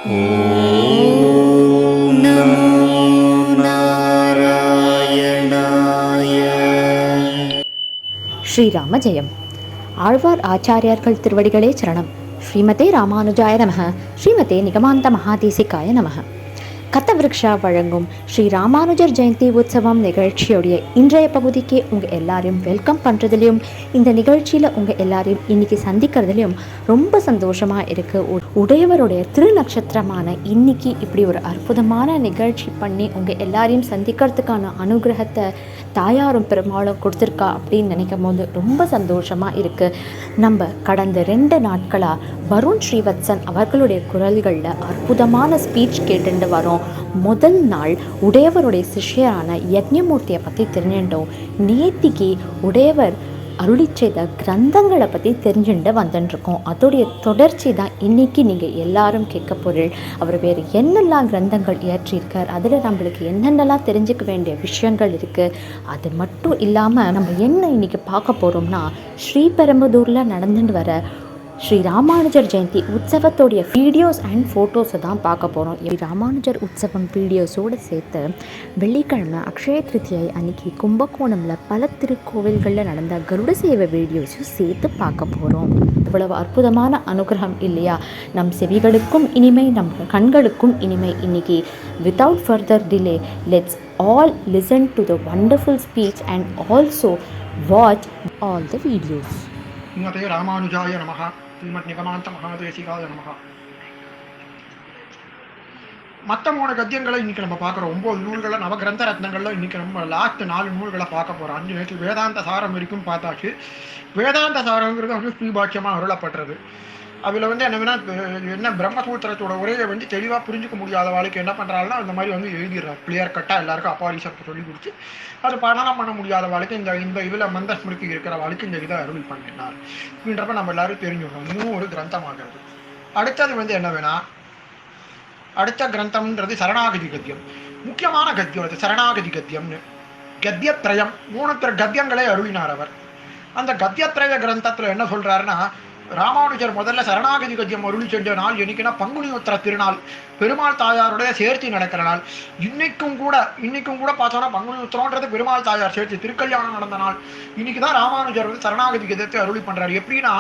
ஓம் நமோ நாராயணாய. ஸ்ரீராம ஜெயம். ஆழ்வார் ஆச்சாரியார்கள் திருவடிகளே சரணம். ஸ்ரீமதே ராமானுஜாய நமக. ஸ்ரீமதே நிகமாந்த மகாதேசிகாய நமக. கத்தவிருக்ஷா வழங்கும் ஸ்ரீ ராமானுஜர் ஜெயந்தி உற்சவம் நிகழ்ச்சியோடைய இன்றைய பகுதிக்கு உங்கள் எல்லாரையும் வெல்கம் பண்ணுறதுலையும் இந்த நிகழ்ச்சியில் உங்கள் எல்லாரையும் இன்றைக்கி சந்திக்கிறதுலையும் ரொம்ப சந்தோஷமாக இருக்குது. உடையவருடைய திருநட்சத்திரமான இன்னைக்கு இப்படி ஒரு அற்புதமான நிகழ்ச்சி பண்ணி உங்கள் எல்லாரையும் சந்திக்கிறதுக்கான அனுகிரகத்தை தாயாரும் பெருமாளும் கொடுத்துருக்கா அப்படின்னு நினைக்கும் போது ரொம்ப சந்தோஷமாக இருக்குது. நம்ம கடந்த 2 நாட்களாக வருண் ஸ்ரீவத்சன் அவர்களுடைய குரல்களில் அற்புதமான ஸ்பீச் கேட்டுட்டு வரோம். முதல் நாள் உடையவருடைய சிஷ்யரான யக்ஞமூர்த்தியை பற்றி தெரிஞ்சுட்டோம். நேத்திக்கு உடையவர் அருளி செய்த கிரந்தங்களை பற்றி தெரிஞ்சுட்டு வந்துட்டுருக்கோம். அதோடைய தொடர்ச்சி தான் இன்றைக்கி நீங்கள் எல்லாரும் கேட்க பொருள். அவர் வேறு என்னெல்லாம் கிரந்தங்கள் இயற்றியிருக்கார், அதில் நம்மளுக்கு என்னென்னலாம் தெரிஞ்சுக்க வேண்டிய விஷயங்கள் இருக்குது. அது மட்டும் இல்லாமல் நம்ம என்ன இன்றைக்கி பார்க்க போகிறோம்னா, ஸ்ரீபெரும்புதூரில் நடந்துட்டு வர ஸ்ரீ ராமானுஜர் ஜெயந்தி உற்சவத்தோடைய வீடியோஸ் அண்ட் ஃபோட்டோஸை தான் பார்க்க போகிறோம். ராமானுஜர் உற்சவம் வீடியோஸோடு சேர்த்து வெள்ளிக்கிழமை அக்ஷய திருத்தியை அன்னைக்கு கும்பகோணமில் பல திருக்கோவில்களில் நடந்த கருட சேவை வீடியோஸும் சேர்த்து பார்க்க போகிறோம். இவ்வளவு அற்புதமான அனுகிரகம் இல்லையா? நம் செவிகளுக்கும் இனிமை, நம் கண்களுக்கும் இனிமை. இன்னைக்கு without further delay let's all listen to the wonderful speech and also watch all the videos. ஸ்ரீமதே ராமானுஜாய நமஹ. ஸ்ரீமத் நிகமாந்த மகாதேசிகாய நமஹ. மற்ற 3 கத்தியங்களை இன்னைக்கு நம்ம பார்க்குறோம். 9 நூல்களை நவகிரந்த ரத்னங்கள்ல இன்னைக்கு நம்ம லாஸ்ட் 4 நூல்களை பார்க்க போகிறோம். 5 நேற்று வேதாந்த சாரம் வரைக்கும் பார்த்தாச்சு. வேதாந்த சாரங்கிறது வந்து ஸ்ரீபாட்சியமாக அருளப்படுறது. அதில் வந்து என்ன பிரம்மசூத்திரத்தோட உரையை வந்து தெளிவாக புரிஞ்சுக்க முடியாத வாழ்க்கை என்ன பண்ணுறாங்கன்னா இந்த மாதிரி வந்து எழுதிடுறாரு. கிளியர் கட்டாக எல்லாருக்கும் அப்பாரிசத்தை சொல்லி கொடுத்து அது பணம் பண்ண முடியாத வாழ்க்கை இந்த இதில் மந்த ஸ்மிருதி இருக்கிற வாழ்க்கை இந்த இதை அருள் பண்ணினார் அப்படின்றப்ப நம்ம எல்லாரும் தெரிஞ்சுக்கணும். இன்னும் ஒரு கிரந்தமாகிறது. அடுத்தது வந்து என்ன வேணா, அடுத்த கிரந்தம்ன்றது சரணாகதி கத்தியம். முக்கியமான கத்தியம் அது சரணாகதி கத்தியம்னு. கத்தியத்ரயம் 3 கத்தியங்களே அருளினார் அவர். அந்த கத்தியத்ரய கிரந்தத்தில் என்ன சொல்றாருன்னா, ராமானுஜர் முதல்ல சரணாகதி கத்தியம் அருளி சென்ற நாள் என்னைக்குன்னா பங்குனி உத்திர திருநாள், பெருமாள் தாயாருடைய சேர்த்தி நடக்கிற நாள். இன்னைக்கும் கூட பார்த்தோன்னா பங்குனி உத்திரம்ன்றது பெருமாள் தாயார் சேர்த்தி திருக்கல்யாணம் நடந்த நாள். இன்னைக்கு தான் ராமானுஜர் வந்து சரணாகதி கத்தியத்தை அருளி பண்றாரு. எப்படின்னா,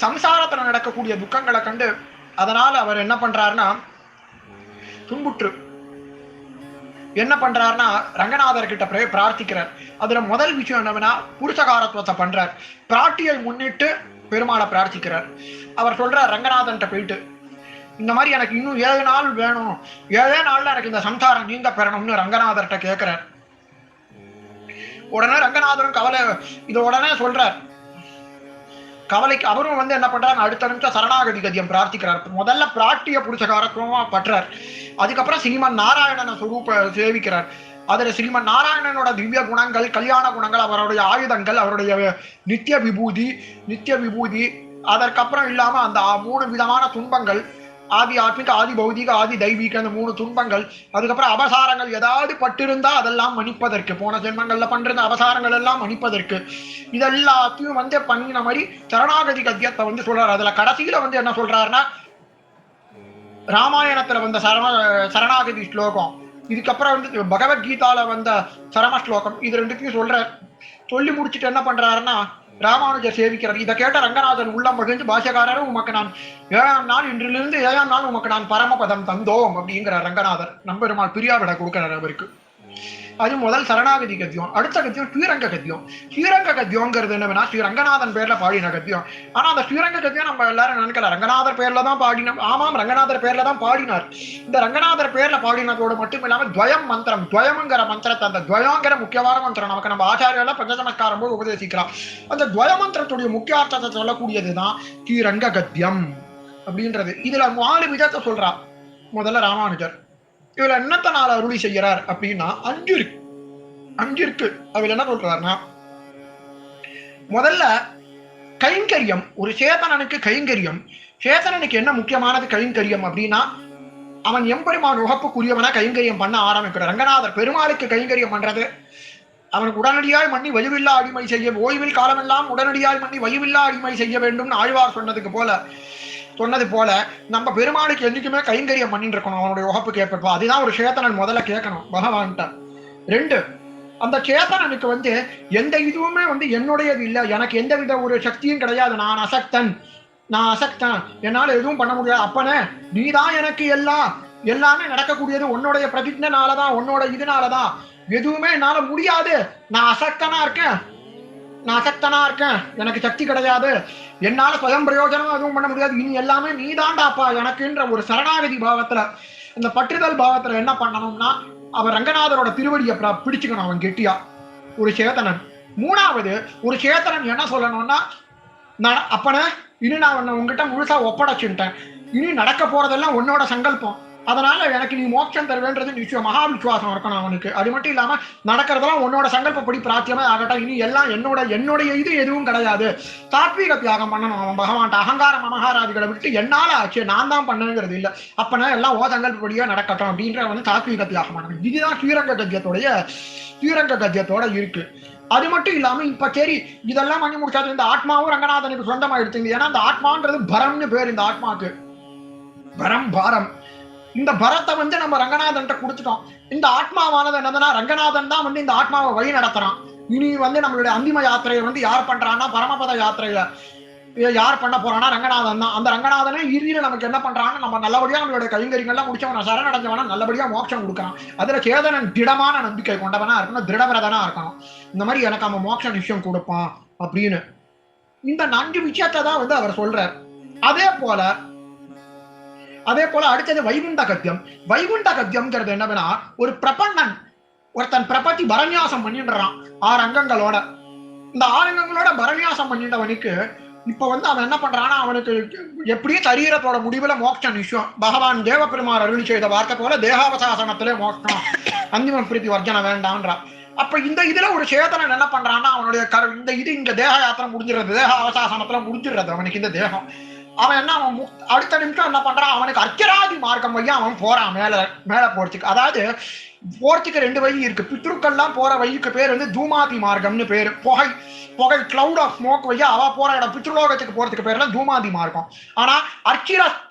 சம்சாரத்தில் நடக்கக்கூடிய துக்கங்களை கண்டு அதனால அவர் என்ன பண்றாருன்னா துன்புற்று என்ன பண்றாருன்னா ரங்கநாதர்கிட்ட பிரார்த்திக்கிறார். அதுல முதல் விஷயம் என்னன்னா புருஷகாரத்துவத்தை பண்றார். பிராட்டியை முன்னிட்டு பெருமாளை பிரார்த்திக்கிறார். அவர் சொல்றார் ரங்கநாதன்கிட்ட போயிட்டு, இந்த மாதிரி எனக்கு இன்னும் 7 நாள் வேணும், 7 நாள்ல எனக்கு இந்த சம்சாரம் நீங்க பெறணும்னு ரங்கநாதர்கிட்ட கேட்கிறார். உடனே ரங்கநாதரும் இதை உடனே சொல்றார். கவலைக்கு அவரும் வந்து என்ன பண்றாரு, அடுத்த நிமிஷம் சரணாகதி கத்தியம் பிரார்த்திக்கிறார். முதல்ல பிராட்டிய புருஷகாரத்துவமா பற்றார். அதுக்கப்புறம் ஸ்ரீமன் நாராயணனை சொரூப சேவிக்கிறார். அதுல ஸ்ரீமன் நாராயணனோட திவ்ய குணங்கள், கல்யாண குணங்கள், அவருடைய ஆயுதங்கள், அவருடைய நித்திய விபூதி, அதற்கப்புறம் இல்லாம அந்த 3 விதமான துன்பங்கள், ஆதி ஆத்மிக, ஆதி பௌதிக, ஆதி தெய்வீக, அந்த 3 துன்பங்கள், அதுக்கப்புறம் அபசாரங்கள் ஏதாவது பட்டிருந்தா அதெல்லாம் மன்னிப்பதற்கு, போன ஜென்மங்கள்ல பண்ற அபசாரங்கள் எல்லாம் மன்னிப்பதற்கு, இதெல்லாத்தையும் வந்து பண்ணின மாதிரி சரணாகதி கத்தியத்தை வந்து சொல்றாரு. அதுல கடைசியில வந்து என்ன சொல்றாருன்னா, ராமாயணத்துல வந்த சரணாகதி ஸ்லோகம், இதுக்கப்புறம் வந்து பகவத்கீதால வந்த சரம ஸ்லோகம், இது 2த்தையும் சொல்றார். சொல்லி முடிச்சுட்டு என்ன பண்றாருன்னா ராமானுஜர் சேவிக்கிறார். இதை கேட்ட ரங்கநாதன் உள்ளம் மகிழ்ந்து, பாஷ்யக்காரரும் உமக்கு நான் 7ஆம் நாள், இன்றிலிருந்து 7ஆம் நாள் உமக்கு நான் பரமபதம் தந்தோம் அப்படிங்கிறார் ரங்கநாதர். நம்பெருமாள் பிரியாவிட கொடுக்கிறார் அவருக்கு. அது முதல் சரணாகதி கத்தியம். அடுத்த கத்தியம் ஸ்ரீரங்க கத்தியம். ஸ்ரீரங்க கத்தியங்கிறது என்னன்னா ஸ்ரீ ரங்கநாதன் பேர்ல பாடின கத்தியம். ஆனா அந்த ஸ்ரீரங்க கத்தியம் நம்ம எல்லாரும் நினைக்கல ரங்கநாதர் பேர்ல தான் பாடின. ஆமாம், ரங்கநாதர் பேர்ல தான் பாடினார். இந்த ரங்கநாதர் பேர்ல பாடினதோடு மட்டும் இல்லாம துவயம் மந்திரம், துவயம்ங்கிற மந்திரத்தை, அந்த துவயங்கிற முக்கியமான மந்திரம் நமக்கு நம்ம ஆச்சாரியெல்லாம் பஞ்சசமஸ்காரம் போது உபதேசிக்கலாம். அந்த துவய மந்திரத்துடைய முக்கியார்த்தத்தை சொல்லக்கூடியதுதான் ஸ்ரீரங்க கத்தியம் அப்படின்றது. இதுல 4 விதத்தை சொல்றா முதல்ல ராமானுஜர். இவள என்னத்த நாள் அருளி செய்யறார் அப்படின்னா 5 இருக்கு. அவள் என்ன சொல்றாருன்னா, முதல்ல கைங்கரியம். ஒரு சேதனனுக்கு கைங்கரியம். சேதனனுக்கு என்ன முக்கியமானது கைங்கரியம் அப்படின்னா, அவன் எம்பெருமான் உகப்புக்குரியவனா கைங்கரியம் பண்ண ஆரம்பிக்கிறார். ரங்கநாதர் பெருமாளுக்கு கைங்கரியம் பண்றது, அவனுக்கு உடனடியாய் மண்ணி வலுவில்லா அடிமை செய்ய, ஓய்வில் காலமெல்லாம் உடனடியாய் மண்ணி வலுவில்லா அடிமை செய்ய வேண்டும் ஆழ்வார் சொன்னதுக்கு போல சொன்னது போல நம்ம பெருமாளுக்கு என்னைக்குமே கைங்கரியம் பண்ணிட்டு இருக்கணும். அவனுடைய உகப்பு கேட்பப்போ அதுதான் ஒரு சேத்தனன் முதல்ல கேட்கணும் பகவான்கிட்ட. 2, அந்த சேத்தனனுக்கு எந்த இதுவுமே என்னுடையது இல்லை, எனக்கு எந்த வித ஒரு சக்தியும் கிடையாது, நான் அசக்தன், என்னால எதுவும் பண்ண முடியாது. அப்பனே நீதான் எனக்கு எல்லாமே நடக்கக்கூடியது உன்னுடைய பிரதிஜ்ஞனாலதான், உன்னோட இதனாலதான், எதுவுமே என்னால முடியாது, நான் அசக்தனா இருக்கேன், எனக்கு சக்தி கிடையாது, என்னால சுயம் பிரயோஜனமா எதுவும் பண்ண முடியாது, இனி எல்லாமே நீதாண்டாப்பா எனக்குன்ற ஒரு சரணாகதி பாவத்துல, இந்த பற்றுதல் பாவத்துல என்ன பண்ணணும்னா அவன் ரங்கநாதரோட திருவடியை பிடிச்சுக்கணும் அவன் கெட்டியா ஒரு சேத்தனன். 3வது ஒரு சேத்தனன் என்ன சொல்லணும்னா, அப்பனே இனி நான் உங்ககிட்ட முழுசா ஒப்படைச்சுட்டேன், இனி நடக்க போறதெல்லாம் உன்னோட சங்கல்பம், அதனால எனக்கு நீ மோட்சம் தருவேன்றது நிச்சயம் மகாவிசுவாசம் இருக்கணும் அவனுக்கு. அது மட்டும் இல்லாம நடக்கிறதெல்லாம் உன்னோட சங்கல்பப்படி பிரார்த்தியமே ஆகட்டும், இனி எல்லாம் என்னுடைய இது எதுவும் கிடையாது, சாத்வீக தியாகம் பண்ணணும் அவன் பகவான். அகங்காரம் மகாராதிகளை விட்டு என்னால ஆச்சு நான் தான் பண்ணுங்கிறது இல்லை, அப்பனா எல்லாம் ஓ சங்கல்பப்படியே நடக்கட்டும் அப்படின்ற சாத்வீக தியாகம் பண்ணணும். இதுதான் ஸ்ரீரங்க கத்தியத்தோட இருக்கு. அது மட்டும் இல்லாம இப்ப சரி இதெல்லாம் பண்ணி முடிச்சாது, இந்த ஆத்மாவும் ரங்கநாதனுக்கு சொந்தமாயிடுச்சு. ஏன்னா இந்த ஆத்மான்றது பரம்னு பேர், இந்த ஆத்மாக்கு பாரம். இந்த பரத்தை நம்ம ரங்கநாதன் கொடுத்துட்டோம். இந்த ஆத்மாவானது என்னதுன்னா ரங்கநாதன் தான் இந்த ஆத்மாவை வழி நடத்துறான். இனி நம்மளுடைய அந்திம யாத்திரையை யார் பண்றான்னா பரமபத யாத்திரையில யார் பண்ண போறான்னா ரங்கநாதன் தான். அந்த ரங்கநாதனே இறுதியில நமக்கு என்ன பண்றான்னு நம்ம நல்லபடியா நம்மளுடைய கைங்கரியங்கள்லாம் முடிச்சவன சரணடைஞ்சவன நல்லபடியா மோட்சம் கொடுக்கறான். அதுல சேதனன் திடமான நம்பிக்கை கொண்டவனா இருக்கணும், திருடவிரதனா இருக்கணும். இந்த மாதிரி எனக்கு அவன் மோட்ச நிச்சயம் கொடுப்பான் அப்படின்னு இந்த 4 விஷயத்தை தான் அவர் சொல்றார். அதே போல அடுத்தது வைகுண்ட கத்தியம்ங்கிறது என்னன்னா, ஒரு பிரபன்னன் ஒருத்தன் பிரபத்தி பரநியாசம் பண்ணிடுறான் 6 அங்கங்களோட. இந்த 6 அங்கங்களோட பரநியாசம் பண்ணிட்டவனுக்கு இப்ப அவன் என்ன பண்றான்னா, அவனுக்கு எப்படியும் சரீரத்தோட முடிவுல மோட்சம் நிச்சயம். பகவான் தேவபெருமான் அருளி செய்த வார்த்தை போல தேகாவசாசனத்திலே மோட்சம், அந்திம பிரீத்தி வர்ஜன வேண்டாம்ன்றான். அப்ப இந்த இதுல ஒரு சேதனன் என்ன பண்றான்னா, அவனுடைய இங்க தேக யாத்திரை முடிஞ்சிடுறது, தேக அவசாசனத்துல முடிஞ்சிடுறது அவனுக்கு இந்த தேகம். அவன் அடுத்த நிமிஷம் என்ன பண்றான், அவனுக்கு அர்ச்சராதி மார்க்கம் வழியா அவன் போறான் மேல போறதுக்கு. அதாவது போறதுக்கு 2 வழி இருக்கு. பித்ருக்கள்லாம் போற வழிக்கு பேர் தூமாதி மார்க்கம்னு பேரு. புகை கிளவுட் ஆஃப் ஸ்மோக் வழியா அவ போற இடம் பித்ருலோகத்துக்கு போறதுக்கு பேர்ல தூமாதி மார்க்கம். ஆனா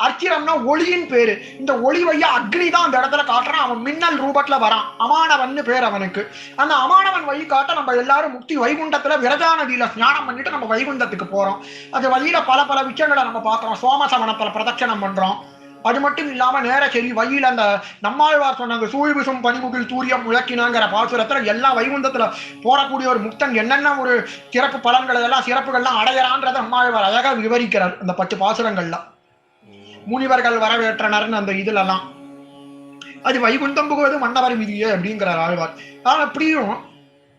அர்ச்சிரம்னா ஒளியின் பேரு. இந்த ஒளி வழியா அக்னி தான் அந்த இடத்துல காட்டுறான், அவன் மின்னல் ரூபத்துல வரான், அமானவன் பேர் அவனுக்கு. அந்த அமானவன் வழி காட்ட நம்ம எல்லாரும் முக்தி வைகுண்டத்துல விரஜா நதியில ஸ்நானம் பண்ணிட்டு நம்ம வைகுண்டத்துக்கு போறோம். அது வழியில பல விஷயங்களை நம்ம பாக்குறோம். சோமசவனத்துல பிரதட்சணம் பண்றோம். அது மட்டும் இல்லாம நேர சரி வழியில அந்த நம்மாழ்வார் சொன்னாங்க, சூழ்விசும் பனிமுகில் சூரியம் முழக்கினாங்கிற பாசுரத்துல எல்லா வைகுண்டத்துல போறக்கூடிய ஒரு முக்தன் என்னென்ன ஒரு சிறப்பு பலன்களை எல்லாம் சிறப்புகள்லாம் அடையறான்றத நம்மாழ்வார் அழகா விவரிக்கிறார் அந்த 10 பாசுரங்கள்ல. முனிவர்கள் வரவேற்றனர்னு அந்த இதுல எல்லாம் அது வைகுண்டம் புகுவது மன்னவர் விதியே அப்படிங்கிறார் ஆழ்வார். ஆனா அப்படியும்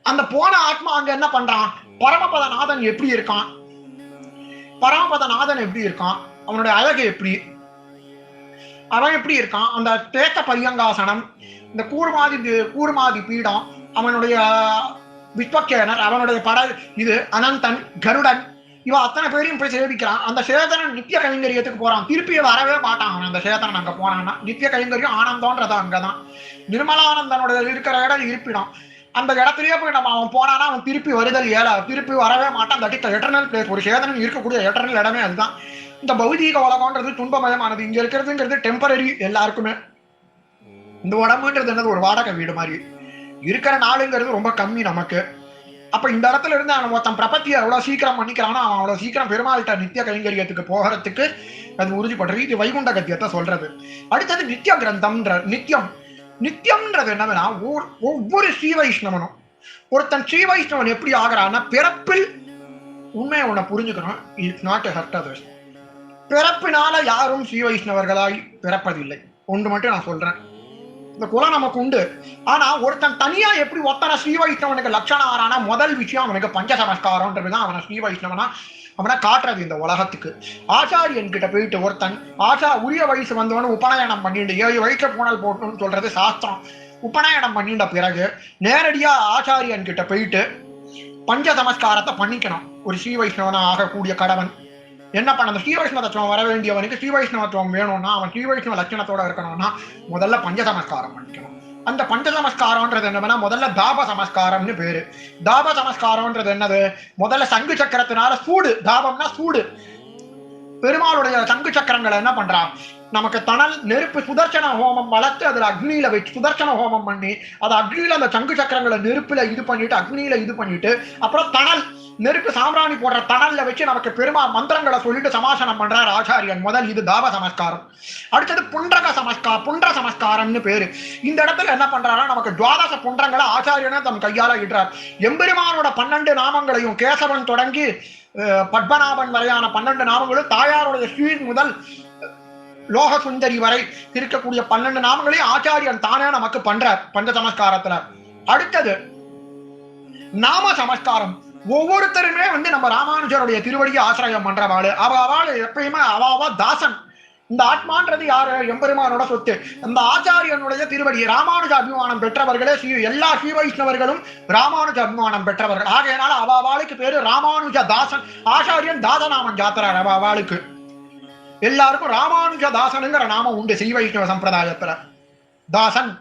அந்த போன ஆத்மா அங்க என்ன பண்றான், பரமபதநாதன் எப்படி இருக்கான், அவனுடைய அழகு எப்படி, அவன் எப்படி இருக்கான், அந்த தேக்க பரியங்காசனம், இந்த கூர்மாதி பீடம், அவனுடைய விஸ்வக்கேனர், அவனுடைய இது அனந்தன், கருடன், இவ அத்தனை பேரையும் போய் சேவிக்கிறான். அந்த சேதனன் நித்திய கைங்கரியத்துக்கு போறான், திருப்பி வரவே மாட்டான். அந்த சேதனன் அங்க போனான்னா நித்திய கைங்கரியம் ஆனந்தம்ன்றது அங்கதான். நிர்மலானந்தனுடைய இருக்கிற இடம் இருப்பிடம். அந்த இடத்துலயே போய் அவன் போனானா அவன் திருப்பி வருதல் திருப்பி வரவே மாட்டான். That is eternal place. ஒரு சேதனன் இருக்கக்கூடிய எட்டர்னல் இடமே அதுதான். இந்த பௌதீக உலகம்ன்றது துன்பமயமானது. இங்க இருக்கிறதுங்கிறது டெம்பரரி எல்லாருக்குமே. இந்த உடம்புன்றது என்னது ஒரு வாடகை வீடு மாதிரி, இருக்கிற நாளுங்கிறது ரொம்ப கம்மி நமக்கு. அப்ப இந்த இடத்துல இருந்து அவன் மொத்தம் பிரபத்தியை எவ்வளவு சீக்கிரம் பண்ணிக்கிறானோ அவன் அவ்வளவு சீக்கிரம் பெருமாள்கிட்ட நித்திய கைங்கரியத்துக்கு போகிறதுக்கு அது உறுதிப்படுறது. இது வைகுண்ட கத்தியத்தை சொல்றது. அடுத்தது நித்திய கிரந்தம்ன்ற நித்தியம்ன்றது என்னதுன்னா, ஒவ்வொரு ஸ்ரீ வைஷ்ணவனும் ஒருத்தன் ஸ்ரீ வைஷ்ணவன் எப்படி ஆகிறான்னா, பிறப்பில் உண்மையை உன்னை புரிஞ்சுக்கணும். It's not a hurt others. பிறப்பினால யாரும் ஸ்ரீ வைஷ்ணவர்களாய் பிறப்பதில்லை. ஒன்று மட்டும் நான் சொல்றேன், இந்த குலம் நமக்கு உண்டு. ஆனா ஒருத்தன் தனியா எப்படி ஒத்தனை ஸ்ரீ வைஷ்ணவனுக்கு லட்சணம் ஆறானா, முதல் விஷயம் அவனுக்கு பஞ்சசமஸ்காரம்ன்றதுதான் அவனை ஸ்ரீ வைஷ்ணவனா அவனை காட்டுறது இந்த உலகத்துக்கு. ஆச்சாரியன் கிட்ட போயிட்டு ஒருத்தன் உரிய வயசு வந்தவனு உபநயனம் பண்ணிட்டு 7 வயசுல பூனல் போட்டணும்னு சொல்றது சாஸ்திரம். உபநயனம் பண்ணிட்ட பிறகு நேரடியா ஆச்சாரியன் கிட்ட போயிட்டு பஞ்ச சமஸ்காரத்தை பண்ணிக்கணும். ஒரு ஸ்ரீ வைஷ்ணவனா ஆகக்கூடிய கடவன் என்ன பண்ண, ஸ்ரீ வைஷ்ணவத்துவம் வர வேண்டியவனுக்கு ஸ்ரீ வைஷ்ணவத்துவம் வேணும்னா, அவன் ஸ்ரீ வைஷ்ணவ லட்சணத்தோட இருக்கணும்னா முதல்ல பஞ்ச சமஸ்காரம் பண்ணிக்கணும். அந்த பஞ்ச சமஸ்காரம்ன்றது என்னன்னா, முதல்ல தாப சமஸ்காரம்னு பேரு. தாப சமஸ்காரம்ன்றது என்னது, முதல்ல சங்கு சக்கரத்தினால சூடு, தாபம்னா சூடு, பெருமாளுடைய சங்கு சக்கரங்களை என்ன பண்றா, நமக்கு தணல் நெருப்பு சுதர்சன ஹோமம் வளர்த்து அதுல அக்னியில வச்சு சுதர்சன ஹோமம் பண்ணி அது அக்னியில அந்த சங்கு சக்கரங்களை நெருப்புல இது பண்ணிட்டு அக்னியில இது பண்ணிட்டு அப்புறம் தணல் நெருப்பு சாம்பிராணி போடுற தணல்ல வச்சு நமக்கு பெருமா மந்திரங்களை சொல்லிட்டு சமாசனம் பண்றார் ஆச்சாரியன். முதல் இது தாப சமஸ்காரம். அடுத்தது புண்ட சமஸ்காரம்னு பேரு. இந்த இடத்துல என்ன பண்றாரா, நமக்கு துவாதச புண்டங்களை ஆச்சாரியனை தம் கையால இடுறார். எம்பெருமானோட 12 நாமங்களையும் கேசவன் தொடங்கி பத்மநாபன் வரையான 12 நாமங்களும் தாயாருடைய ஸ்ரீ முதல் லோக சுந்தரி வரை இருக்கக்கூடிய 12 நாமங்களையும் ஆச்சாரியன் தானே நமக்கு பண்றார் பஞ்ச சமஸ்காரத்துல. அடுத்தது நாம சமஸ்காரம். ஒவ்வொருத்தருமே நம்ம ராமானுஜருடைய திருவடியை ஆசிரியம் பண்றவாள். அவள் எப்பயுமே அவாவா தாசன். இந்த ஆத்மான்றது யாரு, எம்பெருமானோட சொத்து. அந்த ஆச்சாரியனுடைய திருவடி ராமானுஜ அபிமானம் பெற்றவர்களே எல்லா ஸ்ரீ வைஷ்ணவர்களும் ராமானுஜ அபிமானம் பெற்றவர்கள். ஆகையினால அவாளுக்கு பேரு ராமானுஜ தாசன். ஆச்சாரியன் தாசநாமன் ஜாத்திரார் அவாளுக்கு. எல்லாருக்கும் ராமானுஜ தாசனுங்கிற நாமம் உண்டு ஸ்ரீ வைஷ்ணவ சம்பிரதாயத்துல. தாசன்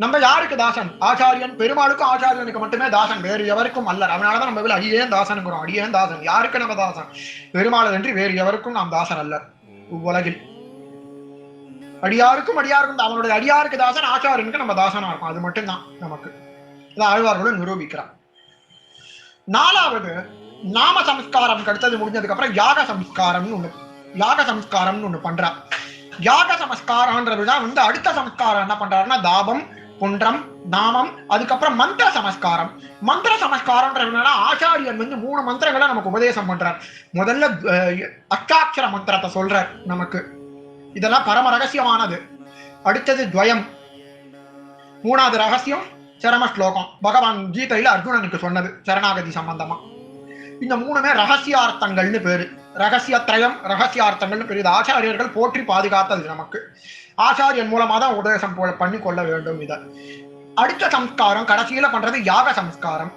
நம்ம யாருக்கு தாசன், ஆச்சாரியன் பெருமாளுக்கும் ஆச்சாரியனுக்கு மட்டுமே தாசன், வேறு எவருக்கும் அல்ல. அதனாலதான் நம்ம அடியேன் தாசனுங்கிறோம். அடியேன் தாசன் யாருக்கு நம்ம தாசன், பெருமாள் என்று வேறு எவருக்கும் நாம் தாசன் அல்ல உலகில். அடியாருக்கும் அவனுடைய அடியாருக்கு தாசன், ஆச்சாரியனுக்கு நம்ம தாசனா இருக்கும். அது மட்டும்தான் நமக்கு. ஆழ்வார்களும் நிரூபிக்கிறார். 4வது நாம சம்ஸ்காரம் அடுத்தது முடிஞ்சதுக்கு அப்புறம் யாக சம்ஸ்காரம்னு ஒண்ணு பண்றா. யாக சமஸ்காரம்ன்றதுதான் அடுத்த சமஸ்காரம் என்ன பண்றாருன்னா தாபம், புன்றம், நாமம், அதுக்கப்புறம் மந்திர சமஸ்காரம். மந்திர சமஸ்காரம்ன்றதுனால ஆச்சாரியன் 3 மந்திரங்களை நமக்கு உபதேசம் பண்றார். முதல்ல அஷ்டாட்சர மந்திரத்தை சொல்றார் நமக்கு. இதெல்லாம் பரம ரகசியமானது. அடுத்தது துவயம், 3வது ரகசியம் சரம ஸ்லோகம். பகவான் கீதையில அர்ஜுனனுக்கு சொன்னது சரணாகதி சம்பந்தமா. இந்த 3மே ரகசியார்த்தங்கள்னு பேரு. ரகசியத்ரயம் ரகசியார்த்தங்கள்னு பேரு. ஆச்சாரியர்கள் போற்றி பாதுகாத்தது நமக்கு. ஆச்சாரியன் மூலமா தான் உபதேசம் பண்ணி கொள்ள வேண்டும். இத அடுத்த சம்ஸ்காரம் கடைசியில பண்றது யாக சம்ஸ்காரம்.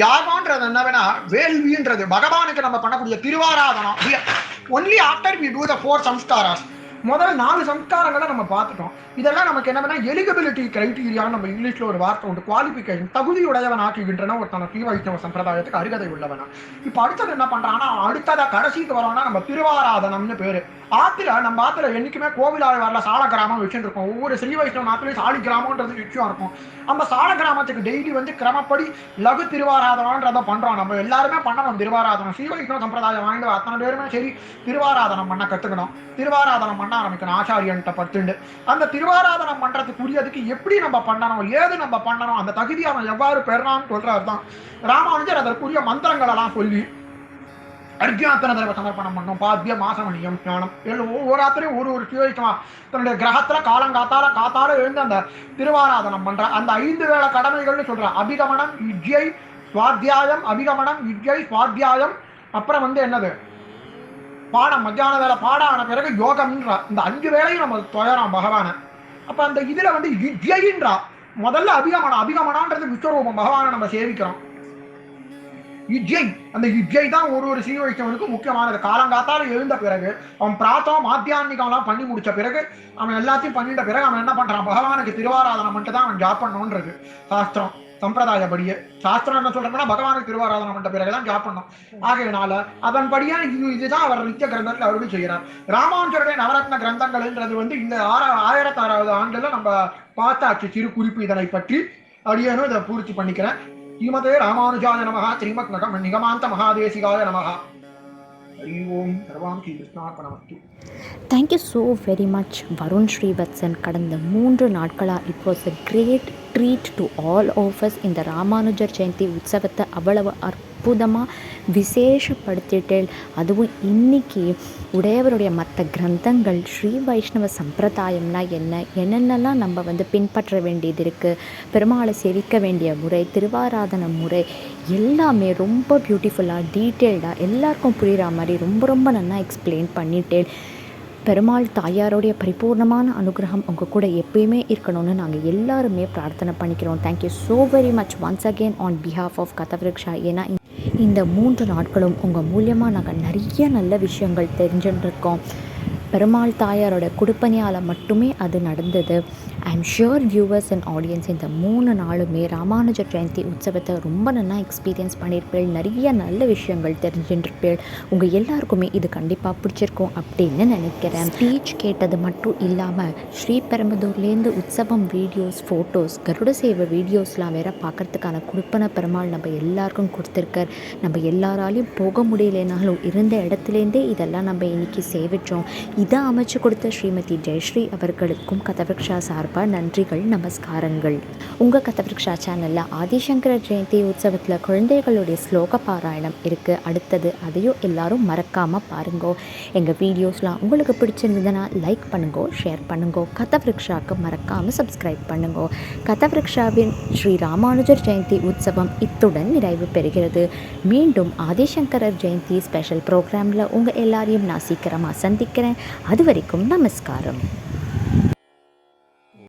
யாகம்ன்றது என்னன்னா வேள்வின்றது. பகவானுக்கு நம்ம பண்ணக்கூடிய திருவாராதனம். ஒன்லி ஆஃப்டர் வி டூ த 4 சம்ஸ்காராஸ். முதல் 4 சம்ஸ்காரங்களை நம்ம பார்த்துட்டோம். இதெல்லாம் நமக்கு என்ன எலிஜிபிலிட்டி கிரைட்டீரியான்னு நம்ம இங்கிலீஷ்ல ஒரு வார்த்தை உண்டு, குவாலிபிகேஷன். தகுதியுடையவன் ஆக்குகின்றன ஒருத்தன ஸ்ரீ வைஷ்ணவ சம்பிரதாயத்துக்கு அருகதை உள்ளவனா. இப்ப அடுத்தது என்ன பண்றான்னா, அடுத்ததா கடைசிக்கு வரோம்னா நம்ம திருவாராதனம்னு பேரு. நம்ம ஆத்துல என்னைக்குமே கோவிலாழ்வார்ல சால கிராமம் வச்சுட்டு இருக்கோம். ஒவ்வொரு ஸ்ரீ வைஷ்ணவ நாட்டிலையும் சாலி கிராமம்ன்றது நிச்சயம் இருக்கும். அந்த சால கிராமத்துக்கு டெய்லி கிரமப்படி லகு திருவாராதனம்ன்றத பண்றோம். நம்ம எல்லாருமே பண்ணணும் திருவாராதனம். ஸ்ரீ வைஷ்ணவ சம்பிரதாயம் வாய்ந்த அத்தனை பேருமே சரி திருவாராதனம் பண்ண கத்துக்கணும். திருவாராதனம் பண்ண ஆரம்பிக்கணும் ஆச்சாரியன்ட்ட பத்துண்டு. அந்த திருவாராதனம் பண்றதுக்குரியதுக்கு எப்படி நம்ம பண்ணணும், ஏது நம்ம பண்ணணும், அந்த தகுதி அவன் எவ்வாறு பெறலாம்னு சொல்றதுதான் ராமானுஜர் அதற்குரிய மந்திரங்கள் எல்லாம் சொல்லி அர்ஜுனாத்தன தர்ம சமர்ப்பணம் பண்ணும். பாத்தியம், மாசமணியம், ஞானம் ஒவ்வொருத்தரையும் ஒரு சுயமா தன்னுடைய கிரகத்துல காத்தால எழுந்து அந்த திருவாராதனம் பண்ற அந்த 5 வேளை கடமைகள்னு சொல்ற. அபிகமனம், வித்யை, சுவாத்தியாயம். அபிகமனம், வித்யை, சுவாத்தியாயம். அப்புறம் என்னது பாடம். மத்தியான வேலை பாடம் ஆன பிறகு யோகம்ன்றா. இந்த 5 வேளையும் நம்ம தொழறோம் பகவான. அப்ப அந்த இதுல வித்யன்றா. முதல்ல அபிகமனான்றது விஸ்வரூபம். பகவானை நம்ம சேவிக்கிறோம். யுஜ்யை, அந்த யுஜ்யை தான் ஒரு ஸ்ரீ வைஷ்ணவனுக்கும் முக்கியமானது. காலங்காத்தால எழுந்த பிறகு அவன் பிராத்தம் மாத்தியான்மிகம்லாம் பண்ணி முடிச்ச பிறகு அவன் எல்லாத்தையும் பண்ணிட்ட பிறகு அவன் என்ன பண்றான், பகவானுக்கு திருவாராதனம் மட்டும் தான் அவன் ஜாப் பண்ணணுன்றது சாஸ்திரம். சம்பிரதாயப்படியே சாஸ்திரம் என்ன சொல்றோம்னா பகவானுக்கு திருவாராதனம் பண்ண பிறகுதான் ஜாப் பண்ணும். ஆகையினால அதன்படியா இதுதான் அவர் நித்திய கிரந்தத்தில் அவர்கள் செய்கிறார். ராமானுஜருடைய நவரத்ன கிரந்தங்கள்ன்றது இந்த 1600வது ஆண்டுல நம்ம பார்த்தாச்சு சிறு குறிப்பு. இதனை பற்றி அடியேனும் இதை பூர்த்தி பண்ணிக்கிறேன். ஸ்ரீமதே ராமானுஜாய நமஹ. ஸ்ரீமத் நிகமாந்த மகாதேசிகாய நமஹ. ஹரி ஓம். சர்வம் ஸ்ரீ கிருஷ்ணார்ப்பணமஸ்து. Thank you so very much Varun Srivatsan. கடந்த 3 நாட்களாக it was a great treat to all of us. இந்த ராமானுஜர் ஜெயந்தி உற்சவத்தை அவ்வளவு அற்புதமாக விசேஷப்படுத்திட்டேன். அதுவும் இன்னைக்கு உடையவருடைய மற்ற கிரந்தங்கள் ஸ்ரீ வைஷ்ணவ சம்பிரதாயம்னா என்னென்னலாம் நம்ம பின்பற்ற வேண்டியது இருக்குது, பெருமாளை சேவிக்க வேண்டிய முறை, திருவாராதன முறை எல்லாமே ரொம்ப பியூட்டிஃபுல்லாக டீட்டெயில்டாக எல்லாருக்கும் புரிகிற மாதிரி ரொம்ப நல்லா எக்ஸ்பிளைன் பண்ணிட்டேன். பெருமாள் தாயாருடைய பரிபூர்ணமான அனுகிரகம் உங்கள் கூட எப்பயுமே இருக்கணும்னு நாங்கள் எல்லாருமே பிரார்த்தனை பண்ணிக்கிறோம். Thank you so very much once again on behalf of Kathavriksha. ஏன்னா இந்த 3 நாட்களும் உங்கள் மூலியமாக நாங்கள் நிறைய நல்ல விஷயங்கள் தெரிஞ்சுட்டு இருக்கோம். பெருமாள் தாயாரோட குடுப்பனையால் மட்டுமே அது நடந்தது. I'm sure viewers and audience இந்த 3 நாளுமே ராமானுஜர் ஜெயந்தி உற்சவத்தை ரொம்ப நல்லா எக்ஸ்பீரியன்ஸ் பண்ணியிருப்பேள், நிறைய நல்ல விஷயங்கள் தெரிஞ்சுருப்பேள். உங்கள் எல்லாருக்குமே இது கண்டிப்பாக பிடிச்சிருக்கும் அப்படின்னு நினைக்கிறேன். ஸ்பீச் கேட்டது மட்டும் இல்லாமல் ஸ்ரீபெரும்புதூர்லேருந்து உற்சவம் வீடியோஸ், ஃபோட்டோஸ், கருட சேவை வீடியோஸ்லாம் வேற பார்க்குறதுக்கான குடுப்பன பெருமாள் நம்ம எல்லாருக்கும் கொடுத்துருக்கார். நம்ம எல்லாராலையும் போக முடியலைனாலும் இருந்த இடத்துலேருந்தே இதெல்லாம் நம்ம இன்னைக்கு சேவிச்சோம். இதை அமைச்சு கொடுத்த ஸ்ரீமதி ஜெயஸ்ரீ அவர்களுக்கும் கதவிருக்ஷா சார்பாக நன்றிகள், நமஸ்காரங்கள். உங்கள் கதவிருக்ஷா சேனலில் ஆதிசங்கர ஜெயந்தி உற்சவத்தில் குழந்தைகளுடைய ஸ்லோக பாராயணம் இருக்குது. அடுத்தது அதையும் எல்லாரும் மறக்காமல் பாருங்கோ. எங்கள் வீடியோஸ்லாம் உங்களுக்கு பிடிச்சிருந்ததுன்னா லைக் பண்ணுங்கோ, ஷேர் பண்ணுங்கோ. கதவிருக்ஷாவுக்கு மறக்காமல் சப்ஸ்கிரைப் பண்ணுங்கோ. கதவிருக்ஷாவின் ஸ்ரீ ராமானுஜர் ஜெயந்தி உற்சவம் இத்துடன் நிறைவு பெறுகிறது. மீண்டும் ஆதிசங்கரர் ஜெயந்தி ஸ்பெஷல் ப்ரோக்ராமில் உங்கள் எல்லாரையும் நான் சீக்கிரமாக சந்திக்கிறேன். அது வரைக்கும் நமஸ்காரம்.